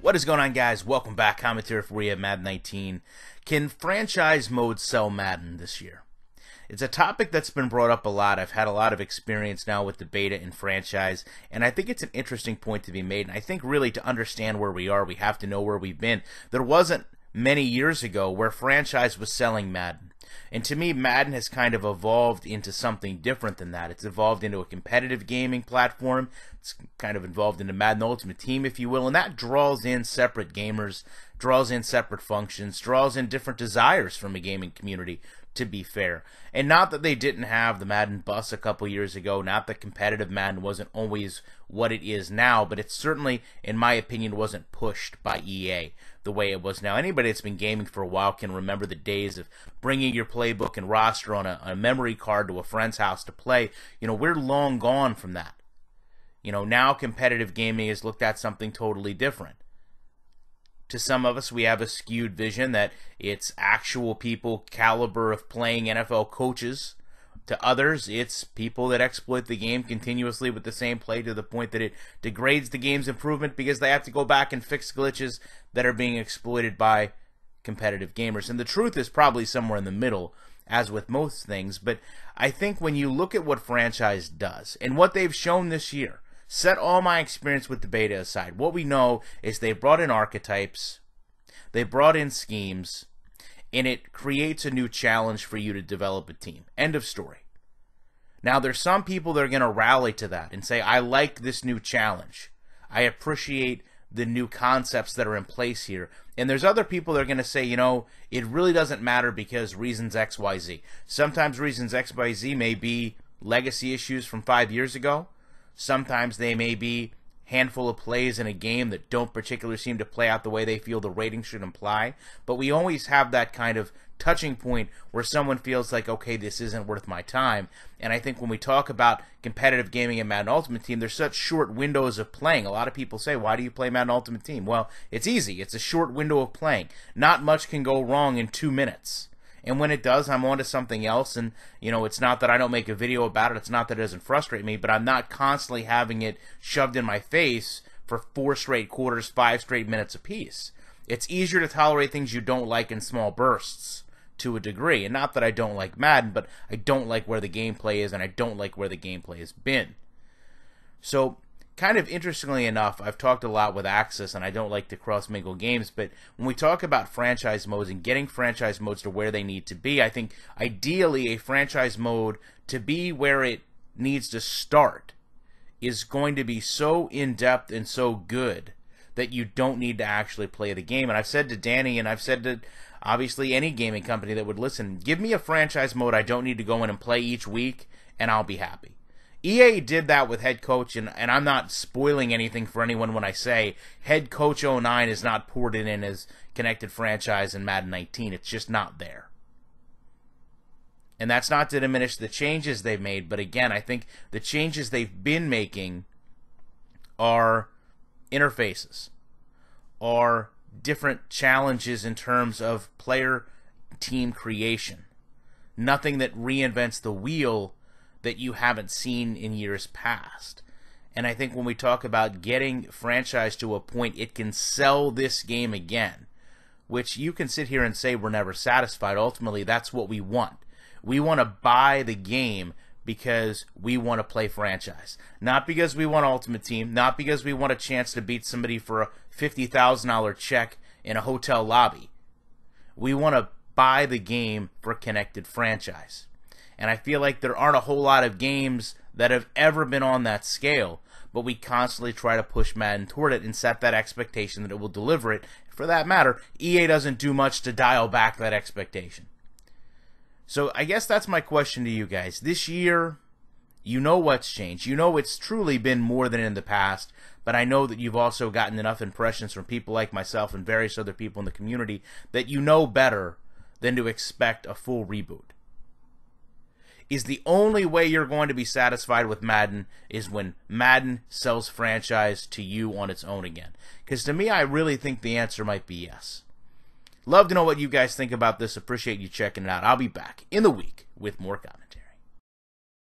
What is going on, guys? Welcome back. Commentary for you at Madden 19. Can franchise mode sell Madden this year? It's a topic that's been brought up a lot. I've had a lot of experience now with the beta and franchise, and I think it's an interesting point to be made. And I think really to understand where we are, we have to know where we've been. There wasn't many years ago where franchise was selling Madden. And to me, Madden has kind of evolved into something different than that. It's evolved into a competitive gaming platform. It's kind of evolved into Madden Ultimate Team, if you will, and that draws in separate gamers, draws in separate functions, draws in different desires from a gaming community, to be fair. And not that they didn't have the Madden bus a couple years ago, not that competitive Madden wasn't always what it is now, but it certainly, in my opinion, wasn't pushed by EA the way it was now. Anybody that's been gaming for a while can remember the days of bringing your playbook and roster on a memory card to a friend's house to play. You know, we're long gone from that. You know, now competitive gaming is looked at something totally different. To some of us, we have a skewed vision that it's actual people caliber of playing NFL coaches. To others, it's people that exploit the game continuously with the same play to the point that it degrades the game's improvement because they have to go back and fix glitches that are being exploited by competitive gamers. And the truth is probably somewhere in the middle, as with most things. But I think when you look at what franchise does and what they've shown this year, set all my experience with the beta aside, what we know is they brought in archetypes, they brought in schemes, and it creates a new challenge for you to develop a team. End of story. Now, there's some people that are going to rally to that and say, I like this new challenge. I appreciate the new concepts that are in place here. And there's other people that are going to say, you know, it really doesn't matter because reasons X, Y, Z. Sometimes reasons X, Y, Z may be legacy issues from 5 years ago. Sometimes they may be handful of plays in a game that don't particularly seem to play out the way they feel the rating should imply. But we always have that kind of touching point where someone feels like, okay, this isn't worth my time. And I think when we talk about competitive gaming and Madden Ultimate Team, there's such short windows of playing. A lot of people say, why do you play Madden Ultimate Team? Well, it's easy. It's a short window of playing. Not much can go wrong in 2 minutes. And when it does, I'm on to something else. And, you know, it's not that I don't make a video about it. It's not that it doesn't frustrate me. But I'm not constantly having it shoved in my face for 4 straight quarters, 5 straight minutes apiece. It's easier to tolerate things you don't like in small bursts to a degree. And not that I don't like Madden, but I don't like where the gameplay is, and I don't like where the gameplay has been. So, kind of interestingly enough, I've talked a lot with Axis, and I don't like to cross-mingle games, but when we talk about franchise modes and getting franchise modes to where they need to be, I think ideally a franchise mode to be where it needs to start is going to be so in-depth and so good that you don't need to actually play the game. And I've said to Danny, and I've said to obviously any gaming company that would listen, give me a franchise mode I don't need to go in and play each week, and I'll be happy. EA did that with Head Coach, and I'm not spoiling anything for anyone when I say Head Coach 09 is not ported in as connected franchise in Madden 19. It's just not there. And that's not to diminish the changes they've made, but again, I think the changes they've been making are interfaces, are different challenges in terms of player team creation. Nothing that reinvents the wheel that you haven't seen in years past. And I think when we talk about getting franchise to a point it can sell this game again, which you can sit here and say we're never satisfied, ultimately that's what we want. We want to buy the game because we want to play franchise. Not because we want Ultimate Team, not because we want a chance to beat somebody for a $50,000 check in a hotel lobby. We want to buy the game for connected franchise. And I feel like there aren't a whole lot of games that have ever been on that scale, but we constantly try to push Madden toward it and set that expectation that it will deliver it. For that matter, EA doesn't do much to dial back that expectation. So I guess that's my question to you guys. This year, you know what's changed. You know it's truly been more than in the past, but I know that you've also gotten enough impressions from people like myself and various other people in the community that you know better than to expect a full reboot. Is the only way you're going to be satisfied with Madden is when Madden sells franchise to you on its own again? Because to me, I really think the answer might be yes. Love to know what you guys think about this. Appreciate you checking it out. I'll be back in the week with more comments.